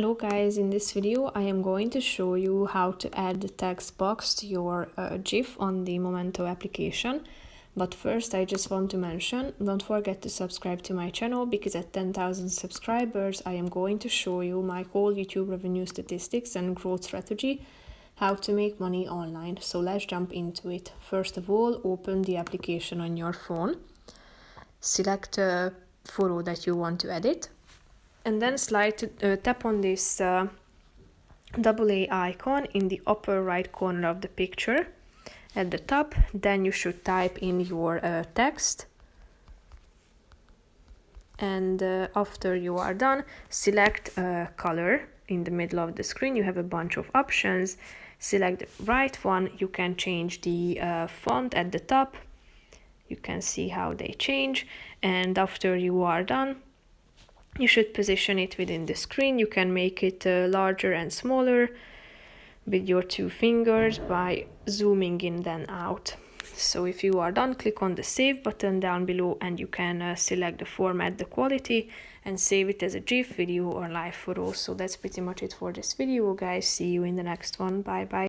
Hello guys, in this video I am going to show you how to add the text box to your GIF on the Momento application. But first I just want to mention, don't forget to subscribe to my channel, because at 10,000 subscribers I am going to show you my whole YouTube revenue statistics and growth strategy, how to make money online. So let's jump into it. First of all, open the application on your phone, select a photo that you want to edit, and then tap on this double A icon in the upper right corner of the picture at the top. Then you should type in your text, and after you are done, select color in the middle of the screen. You have a bunch of options. Select the right one. You can change the font at the top. You can see how they change, and after you are done, you should position it within the screen. You can make it larger and smaller with your two fingers by zooming in then out. So if you are done, click on the save button down below, and you can select the format, the quality, and save it as a GIF, video, or live photo. So that's pretty much it for this video, guys. See you in the next one. Bye bye.